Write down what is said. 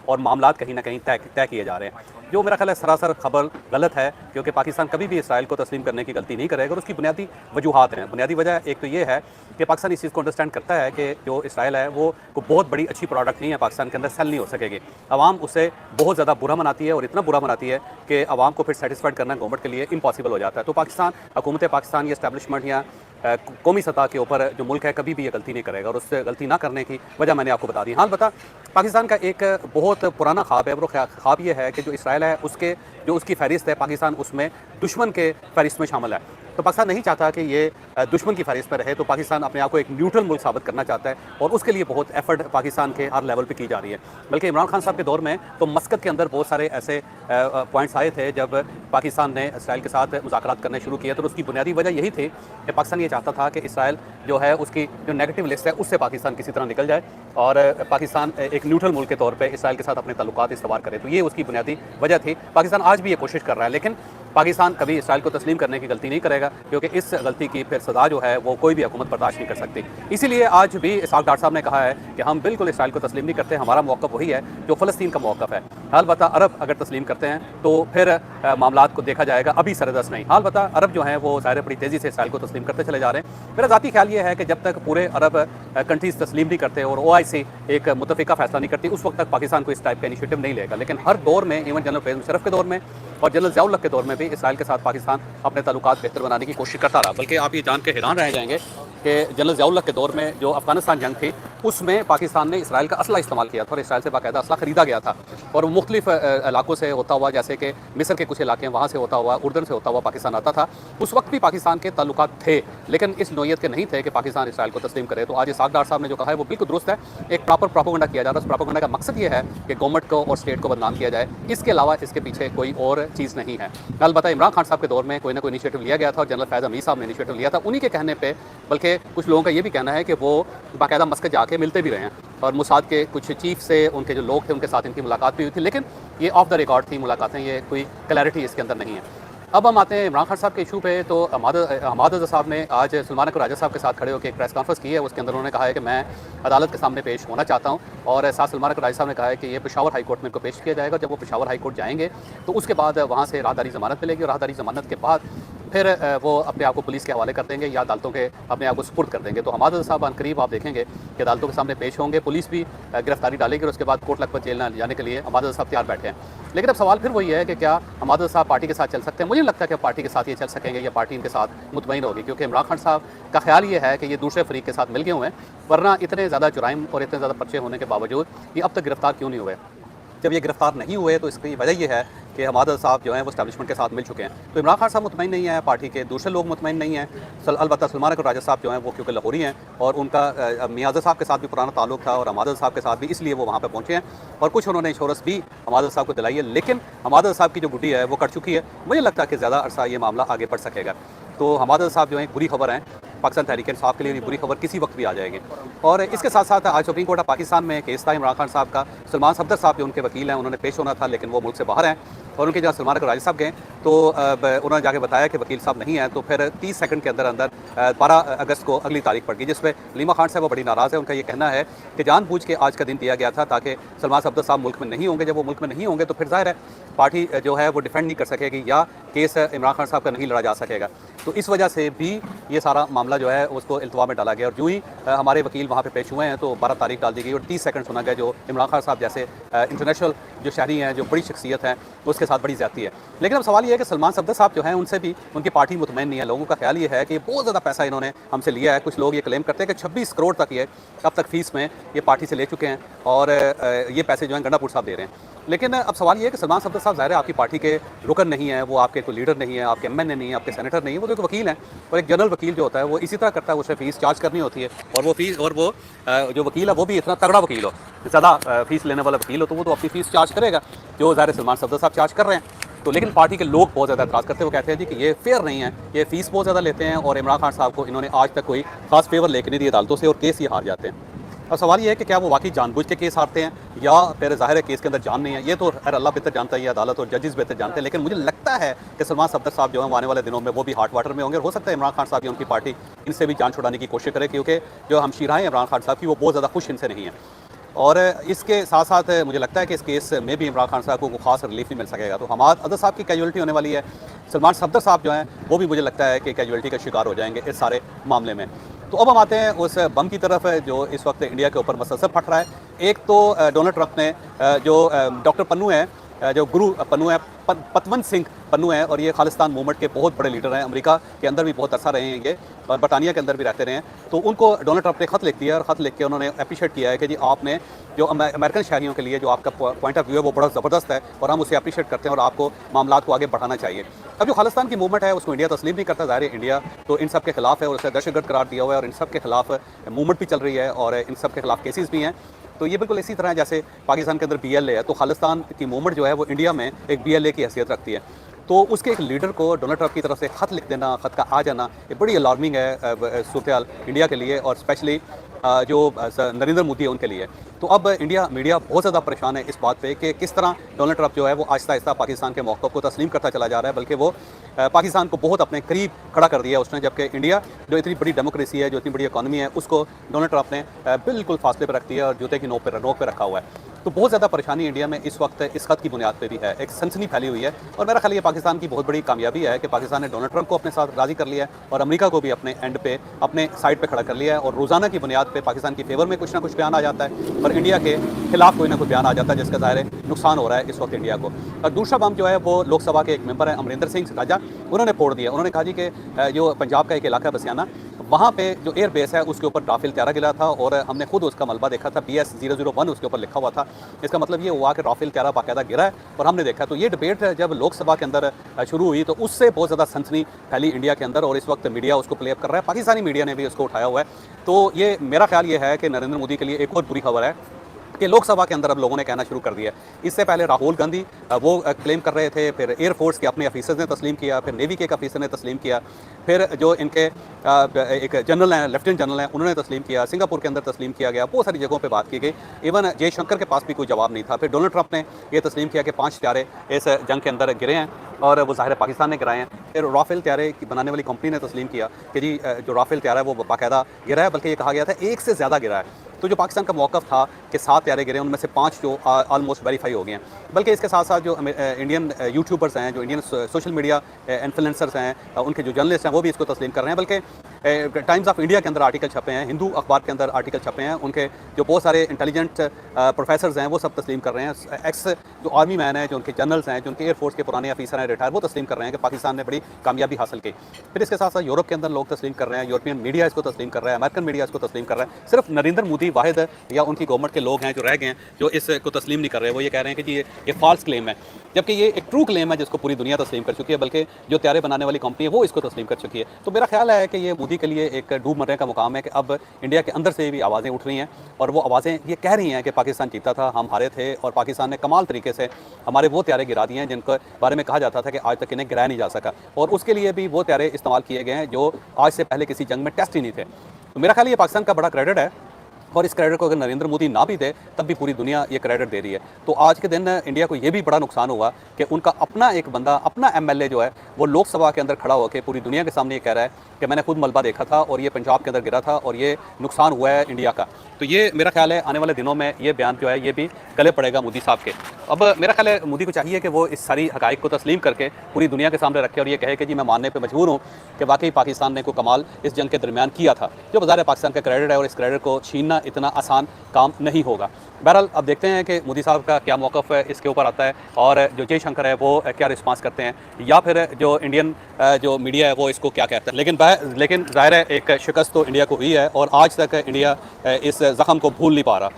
और मामला कहीं ना कहीं तय किए जा रहे हैं, जो मेरा ख्याल है सरासर खबर गलत है, क्योंकि पाकिस्तान कभी भी इसराइल को तस्लीम करने की गलती नहीं करेगा और उसकी बुनियादी वजूहात हैं। बुनियादी वजह एक तो ये है कि पाकिस्तान इस चीज़ को अंडरस्टैंड करता है कि जो इसराइल है वो बहुत बड़ी अच्छी प्रोडक्ट नहीं है, पाकिस्तान के अंदर सेल नहीं हो सकेगी। आवाम उसे बहुत ज़्यादा बुरा मनाती है और इतना बुरा मनाती है कि आवाम को फिर सेटिस्फाइड करना गवर्नमेंट के लिए इम्पॉसिबल हो जाता है। तो पाकिस्तान, हुकूमत पाकिस्तान या इस्टेब्लिशमेंट या कौमी सतह के ऊपर जो मुल्क है कभी भी ये गलती नहीं करेगा, और उससे गलती ना करने की वजह मैंने आपको बता दी। हाँ बता, पाकिस्तान का एक बहुत पुराना ख्वाब है, वो ख्वाब ये है कि जो इसराइल है उसकी फहरिस्त है, पाकिस्तान उसमें दुश्मन के फहरिस्त में शामिल है। तो पाकिस्तान नहीं चाहता कि ये दुश्मन की फहरिस्त पर रहे, तो पाकिस्तान अपने आप को एक न्यूट्रल मुल्क साबित करना चाहता है और उसके लिए बहुत एफर्ट पाकिस्तान के हर लेवल पे की जा रही है। बल्कि इमरान खान साहब के दौर में तो मस्कत के अंदर बहुत सारे ऐसे पॉइंट्स आए थे जब पाकिस्तान ने इसराइल के साथ मुज़ाकरात करने शुरू किए, तो उसकी बुनियादी वजह यही थी कि पाकिस्तान ये चाहता था कि इसराइल जो है उसकी जो नेगेटिव लिस्ट है उससे पाकिस्तान किसी तरह निकल जाए और पाकिस्तान एक न्यूट्रल मुल्क के तौर पर इसराइल के साथ अपने ताल्लुकात इस्तवार करे। तो ये उसकी बुनियादी वजह थी। पाकिस्तान आज भी ये कोशिश कर रहा है, लेकिन पाकिस्तान कभी इसराइल को तस्लीम करने की गलती नहीं करेगा, क्योंकि इस गलती की फिर सज़ा जो है वो कोई भी हुकूमत बर्दाश्त नहीं कर सकती। इसीलिए आज भी इसहाक डार साहब ने कहा है कि हम बिल्कुल इसराइल को तस्लीम नहीं करते, हमारा मौक़िफ़ वही है जो फ़लस्तीन का मौक़िफ़ है। अलबत्ता अरब अगर तस्लीम करते हैं तो फिर मामलात को देखा जाएगा, अभी सरदस्त नहीं। अलबत्ता अरब जो हैं वो ज़ाहिर बड़ी तेज़ी से इसराइल को तस्लीम करते चले जा रहे हैं। मेरा ज़ाती ख्याल ये है कि जब तक पूरे अरब कंट्रीज़ तस्लीम नहीं करते और OIC एक मुतफ़िका फ़ैसला नहीं करती, उस वक्त तक पाकिस्तान को इस टाइप का इनिशिएटिव नहीं लेगा। लेकिन हर दौर में, इवन जनरल परवेज़ मुशर्रफ के दौर में और जनरल ज़िया उल हक़ के दौर में भी इसराइल के साथ पाकिस्तान अपने ताल्लुकात बेहतर बनाने की कोशिश करता रहा। बल्कि आप ये जान के हैरान रह जाएंगे कि जनरल ज़िया उल हक़ के दौर में जो अफ़गानिस्तान जंग थी उसमें पाकिस्तान ने इसराइल का असला इस्तेमाल किया था और इसराइल से बाकायदा असला ख़रीदा गया था, और मुख्तलिफ इलाकों से होता हुआ, जैसे कि मिस्र के कुछ इलाके वहाँ से होता हुआ, उर्दन से होता हुआ पाकिस्तान आता था। उस वक्त भी पाकिस्तान के ताल्लुकात थे, लेकिन इस नौइयत के नहीं थे कि पाकिस्तान इसराइल को तस्लीम करे। तो आज इसहाक डार साहब ने जो कहा है वो बिल्कुल दुरुस्त है। एक प्रॉपर प्रोपेगेंडा किया जा रहा है। उस प्रोपेगेंडा का मकसद ये है कि गवर्नमेंट को और स्टेट को बदनाम किया जाए, इसके अलावा इसके पीछे कोई और चीज़ नहीं है। अलबत्ता इमरान खान साहब के दौर में कोई ना कोई इनिशिएटिव लिया गया था और जनरल फैज़ अमीर साहब ने इनिशिएटिव लिया था उन्हीं के कहने पे, बल्कि कुछ लोगों का ये भी कहना है कि वो बाकायदा मस्कत जाके मिलते भी रहे हैं और मुसाद के कुछ चीफ से, उनके जो लोग थे उनके साथ इनकी मुलाकात भी हुई थी, लेकिन ये ऑफ द रिकॉर्ड थी मुलाकातें, ये कोई क्लैरिटी इसके अंदर नहीं है। अब हम आते हैं इमरान खान साहब के इशू पे। तो हमाद रज़ा साहब ने आज सलमान अकबर राजा साहब के साथ खड़े होकर एक प्रेस कॉन्फ्रेंस की है। उसके अंदर उन्होंने कहा है कि मैं अदालत के सामने पेश होना चाहता हूँ, और साथ सलमान अकबर राजा साहब ने कहा है कि ये पेशावर हाई कोर्ट में इनको पेश किया जाएगा। जब वो पेशावर हाई कोर्ट जाएंगे तो उसके बाद वहाँ से राहदारी ज़मानत मिलेगी, और राहदारी ज़मानत के बाद फिर वो अपने आप को पुलिस के हवाले कर देंगे या अदालतों के अपने आप को सुपुर्द कर देंगे। तो हमाद रज़ा साहब करीब आप देखेंगे कि अदालतों के सामने पेश होंगे, पुलिस भी गिरफ्तारी डालेगी और उसके बाद कोट लखपत जेल न जाने के लिए हमाद रज़ा साहब तैयार बैठे हैं। लेकिन अब सवाल फिर वही है कि क्या हमाद रज़ा साहब पार्टी के साथ चल सकते हैं? मुझे नहीं लगता कि पार्टी के साथ ये चल सकेंगे या पार्टी इनके साथ मुतमईन होगी, क्योंकि इमरान खान साहब का ख्याल ये है कि ये दूसरे फरीक के साथ मिल गए हुए हैं, वरना इतने ज़्यादा जुराइम और इतने ज़्यादा पर्चे होने के बावजूद ये अब तक गिरफ्तार क्यों नहीं हुए? जब ये गिरफ्तार नहीं हुए तो इसकी वजह ये है कि हमाद साहब जो हैं वो एस्टैब्लिशमेंट के साथ मिल चुके हैं। तो इमरान खान साहब मुतमईन नहीं है, पार्टी के दूसरे लोग मुतमईन नहीं हैं। अलबत्ता सलमान अकबर राजा साहब जो हैं वो क्योंकि लाहौरी हैं और उनका मियाज़ साहब के साथ भी पुराना ताल्लुक था और हमाद साहब के साथ भी, इसलिए वो वहाँ पर पहुँचे हैं और कुछ उन्होंने इंश्योरेंस भी हमाद साहब को दिलाई है। लेकिन हमाद साहब की जो गुड्डी है वो कट चुकी है। मुझे लगता है कि ज़्यादा अरसा ये मामला आगे बढ़ सकेगा। तो हमाद साहब जो है बुरी खबर है, पाकिस्तान तहरीक इंसाफ के लिए बुरी खबर किसी वक्त भी आ जाएगी। और इसके साथ साथ आज सुप्रीम कोर्ट ऑफ पाकिस्तान में केस था इमरान खान साहब का। सलमान सफदर साहब जो उनके वकील हैं उन्होंने पेश होना था, लेकिन वो मुल्क से बाहर हैं, और उनके जहाँ सलमान अकबर राजा साहब गए तो उन्होंने जाके बताया कि वकील साहब नहीं है। तो फिर 30 सेकंड के अंदर 12 अगस्त को अगली तारीख पड़ गई, जिसमें लीमा खान साहब वो बड़ी नाराज़ है। उनका ये कहना है कि जानबूझ के आज का दिन दिया गया था ताकि सलमान सफदर साहब मुल्क में नहीं होंगे। जब वो मुल्क में नहीं होंगे तो फिर जाहिर है पार्टी जो है वो डिफेंड नहीं कर सकेगी या केस इमरान खान साहब का नहीं लड़ा जा सकेगा। तो इस वजह से भी ये सारा मामला जो है उसको इल्तवा में डाला गया, और जो ही हमारे वकील वहाँ पे पेश हुए हैं तो 12 तारीख डाल दी गई और 30 सेकंड सुना गया, जो इमरान खान साहब जैसे इंटरनेशनल जो शहरी हैं, जो बड़ी शख्सियत हैं, उसके साथ बड़ी ज़्यादती है। लेकिन अब सवाल ये है कि सलमान सफदर साहब जो हैं उनसे भी उनकी पार्टी मुतमईन नहीं है। लोगों का ख्याल ये है कि बहुत ज़्यादा पैसा इन्होंने हमसे लिया है। कुछ लोग ये क्लेम करते हैं कि 26 करोड़ तक ये अब तक फीस में ये पार्टी से ले चुके हैं, और ये पैसे जो हैं गंडापुर साहब दे रहे हैं। लेकिन अब सवाल ये है कि सलमान सफदर साहब ज़ाहिर है आपकी पार्टी के रुकन नहीं है, वो आपके कोई लीडर नहीं है, आपके MNA नहीं है, आपके सेनेटर नहीं है, वो तो एक वकील हैं। और एक जनरल वकील जो होता है वो इसी तरह करता है, उसे फ़ीस चार्ज करनी होती है, और वो फीस, और वो जो वकील है वो भी इतना तगड़ा वकील हो, ज़्यादा फ़ीस लेने वाला वकील हो, तो वो तो अपनी फ़ीस चार्ज करेगा जो ज़ाहिर सलमान सफदर साहब चार्ज कर रहे हैं। तो लेकिन पार्टी के लोग बहुत ज़्यादा एतराज़ करते हैं, वो कहते हैं जी कि ये फेयर नहीं है, ये फ़ीस बहुत ज़्यादा लेते हैं, और इमरान खान साहब को इन्होंने आज तक कोई खास फेवर लेके नहीं दिए अदालतों से, और केस ही हार जाते हैं। अब सवाल ये है कि क्या वो वाकई जानबूझ के केस हारते हैं या फिर ज़ाहिर है केस के अंदर जान नहीं है। ये तो खैर अल्लाह बेहतर जानता है, ये अदालत और जजेस बेहतर जानते हैं। लेकिन मुझे लगता है कि सलमान सफदर साहब जो है आने वाले दिनों में वो भी हॉट वाटर में होंगे, और हो सकता है इमरान खान साहब की उनकी पार्टी इनसे भी जान छुड़ाने की कोशिश करे, क्योंकि जो हमशीराएँ इमरान खान साहब की वो बहुत ज़्यादा खुश इनसे नहीं है। और इसके साथ साथ मुझे लगता है कि इस केस में भी इमरान खान साहब को खास रिलीफ नहीं मिल सकेगा। तो हमाद अदर साहब की कैजुअलिटी होने वाली है, सलमान सफदर साहब जो हैं वो भी मुझे लगता है कि कैजुअलिटी का शिकार हो जाएंगे इस सारे मामले में। तो अब हम आते हैं उस बम की तरफ जो इस वक्त इंडिया के ऊपर मसलसल फट रहा है। एक तो डोनाल्ड ट्रंप ने जो डॉक्टर पन्नू है, जो गुरु पन्नू है, पतवंत सिंह पन्नू हैं, और ये खालिस्तान मूवमेंट के बहुत बड़े लीडर हैं, अमेरिका के अंदर भी बहुत अरसा रहे हैं ये, और बरतानिया के अंदर भी रहते रहे हैं। तो उनको डोनाल्ड ट्रंप ने खत लिख दिया, और खत लिख के उन्होंने अप्रिशिएट किया है कि जी आपने जो अमेरिकन शहरियों के लिए जो आपका पॉइंट ऑफ व्यू है वो बड़ा ज़बरदस्त है, और हम उसे अप्रिशिएट करते हैं और आपको मामला को आगे बढ़ाना चाहिए। अब जो खालिस्तान की मूवमेंट है उसको इंडिया तस्लीम नहीं करता, ज़ाहिर है इंडिया तो इन सब के खिलाफ है और उसे दहशतगर्द करार दिया हुआ है, और इन सब के खिलाफ मूवमेंट भी चल रही है और इन सब के खिलाफ केसेस भी हैं। तो ये बिल्कुल इसी तरह जैसे पाकिस्तान के अंदर BLA है, तो खालिस्तान की मूवमेंट जो है वो इंडिया में एक BLA की हैसियत रखती है। तो उसके एक लीडर को डोनाल्ड ट्रंप की तरफ से खत लिख देना, खत का आ जाना, ये बड़ी अलार्मिंग है सूरत इंडिया के लिए, और स्पेशली जो नरेंद्र मोदी है उनके लिए। तो अब इंडिया मीडिया बहुत ज़्यादा परेशान है इस बात पे कि किस तरह डोनाल्ड ट्रंप जो है वो आहिस्ता आहिस्ता पाकिस्तान के मौक़िफ़ को तस्लीम करता चला जा रहा है, बल्कि वो पाकिस्तान को बहुत अपने करीब खड़ा कर दिया उसने, जबकि इंडिया जो इतनी बड़ी डेमोक्रेसी है, जो इतनी बड़ी इकॉनमी है, उसको डोनाल्ड ट्रंप ने बिल्कुल फासले पर रख दिया और जूते की नोक पे रखा हुआ है। तो बहुत ज़्यादा परेशानी इंडिया में इस वक्त इस खत की बुनियाद पे भी है, एक सनसनी फैली हुई है, और मेरा ख्याल ये पाकिस्तान की बहुत बड़ी कामयाबी है कि पाकिस्तान ने डोनाल्ड ट्रंप को अपने साथ राज़ी कर लिया है और अमेरिका को भी अपने एंड पे, अपने साइड पे खड़ा कर लिया है, और रोज़ाना की बुनियाद पे पाकिस्तान की फेवर में कुछ ना कुछ बयान आ जाता है और इंडिया के खिलाफ कोई ना कोई बयान आ जाता है, जिसका ज़ाहिर नुकसान हो रहा है इस वक्त इंडिया को। और दूसरा बम जो है वो लोकसभा के एक मेंबर हैं अमरिंदर सिंह राजा, उन्होंने फोड़ दिया। उन्होंने कहा जी कि जो पंजाब का एक इलाका बसियाना, वहाँ पे जो एयर बेस है उसके ऊपर राफेल तैयारा गिरा था, और हमने खुद उसका मलबा देखा था, BS-001 उसके ऊपर लिखा हुआ था। इसका मतलब ये हुआ कि राफेल तैयारा बाकायदा गिरा है और हमने देखा। तो ये डिबेट जब लोकसभा के अंदर शुरू हुई तो उससे बहुत ज़्यादा सनसनी फैली इंडिया के अंदर, और इस वक्त मीडिया उसको प्ले अप कर रहा है, पाकिस्तानी मीडिया ने भी उसको उठाया हुआ है। तो ये मेरा ख्याल ये है कि नरेंद्र मोदी के लिए एक और बुरी खबर है कि लोकसभा के अंदर अब लोगों ने कहना शुरू कर दिया है। इससे पहले राहुल गांधी वो क्लेम कर रहे थे, फिर एयरफोर्स के अपने ऑफिसर्स ने तस्लीम किया, फिर नेवी के एक ऑफिसर ने तस्लीम किया, फिर जो इनके एक जनरल हैं, लेफ्टिनेंट जनरल हैं, उन्होंने तस्लीम किया, सिंगापुर के अंदर तस्लीम किया गया, बहुत सारी जगहों पे बात की गई। इवन जयशंकर के पास भी कोई जवाब नहीं था। फिर डोनाल्ड ट्रंप ने ये तस्लीम किया कि 5 त्यारे इस जंग के अंदर गिरे हैं और वो ज़ाहिर पाकिस्तान ने गिराए हैं। फिर राफेल त्यारे की बनाने वाली कंपनी ने तस्लीम किया कि जी जो राफेल त्यारा है वो बाकायदा गिरा है, बल्कि ये कहा गया था 1 से ज़्यादा गिरा है। तो जो पाकिस्तान का मौक़िफ़ था कि 7 त्यारे गिरे, उनमें से 5 जो ऑलमोस्ट वेरीफाई हो गए हैं। बल्कि इसके साथ साथ जो इंडियन यूट्यूबर्स हैं, जो इंडियन सोशल मीडिया इन्फ्लुएंसर्स हैं, उनके जो जर्नलिस्ट हैं वो भी इसको तस्लीम कर रहे हैं। बल्कि टाइम्स ऑफ इंडिया के अंदर आर्टिकल छपे हैं, हिंदू अखबार के अंदर आर्टिकल छपे हैं, उनके जो बहुत सारे इंटेलिजेंट प्रोफेसर्स हैं वो सब तस्लीम कर रहे हैं। एक्स जो आर्मी मैन हैं, जो उनके जनरल्स हैं, जो उनके एयरफोर्स के पुराने ऑफिसर हैं रिटायर, वो तस्लीम कर रहे हैं कि पाकिस्तान ने बड़ी कामयाबी हासिल की। फिर इसके साथ साथ यूरोप के अंदर लोग तस्लीम कर रहे हैं, यूरोपियन मीडिया इसको तस्लीम कर रहा है, अमेरिकन मीडिया इसको तस्लीम कर रहा है। सिर्फ नरेंद्र मोदी वाहिद या उनकी गवर्नमेंट के लोग हैं जो रह गए हैं जो इसको तस्लीम नहीं कर रहे। वो ये कह रहे हैं कि जी ये फॉल्स क्लेम है, जबकि ये एक ट्रू क्लेम है जिसको पूरी दुनिया तस्लीम कर चुकी है, बल्कि जो त्यारे बनाने वाली कंपनी है वो इसको तस्लीम कर चुकी है। तो मेरा ख्याल है कि ये मोदी के लिए एक डूब मरने का मुकाम है कि अब इंडिया के अंदर से भी आवाज़ें उठ रही हैं, और वो आवाज़ें ये कह रही हैं कि पाकिस्तान जीता था, हम हारे थे, और पाकिस्तान ने कमाल तरीके से हमारे वो त्यारे गिरा दिए हैं जिनके बारे में कहा जाता था कि आज तक इन्हें गिराया नहीं जा सका, और उसके लिए भी वो त्यारे इस्तेमाल किए गए हैं जो आज से पहले किसी जंग में टेस्ट ही नहीं थे। तो मेरा ख्याल ये पाकिस्तान का बड़ा क्रेडिट है, और इस क्रेडिट को अगर नरेंद्र मोदी ना भी दे तब भी पूरी दुनिया ये क्रेडिट दे रही है। तो आज के दिन इंडिया को ये भी बड़ा नुकसान हुआ कि उनका अपना एक बंदा, अपना MLA जो है वो लोकसभा के अंदर खड़ा होकर पूरी दुनिया के सामने ये कह रहा है कि मैंने खुद मलबा देखा था और ये पंजाब के अंदर गिरा था और ये नुकसान हुआ है इंडिया का। तो ये मेरा ख्याल है आने वाले दिनों में ये बयान जो है ये भी गले पड़ेगा मोदी साहब के। अब मेरा ख्याल है मोदी को चाहिए कि वो इस सारी हक़ाइक़ को तस्लीम करके पूरी दुनिया के सामने रखे और ये कहे कि जी मैं मानने पर मजबूर हूँ कि वाकई पाकिस्तान ने कोई कमाल इस जंग के दरमियान किया था, जो बाज़ार पाकिस्तान का क्रेडिट है, और इस क्रेडिट को छीनना इतना आसान काम नहीं होगा। बहरहाल अब देखते हैं कि मोदी साहब का क्या मौक़िफ़ इसके ऊपर आता है, और जो जयशंकर है वो क्या रिस्पांस करते हैं, या फिर जो इंडियन जो मीडिया है वो इसको क्या कहता है। लेकिन ज़ाहिर है एक शिकस्त तो इंडिया को हुई है, और आज तक इंडिया इस ज़ख़म को भूल नहीं पा रहा।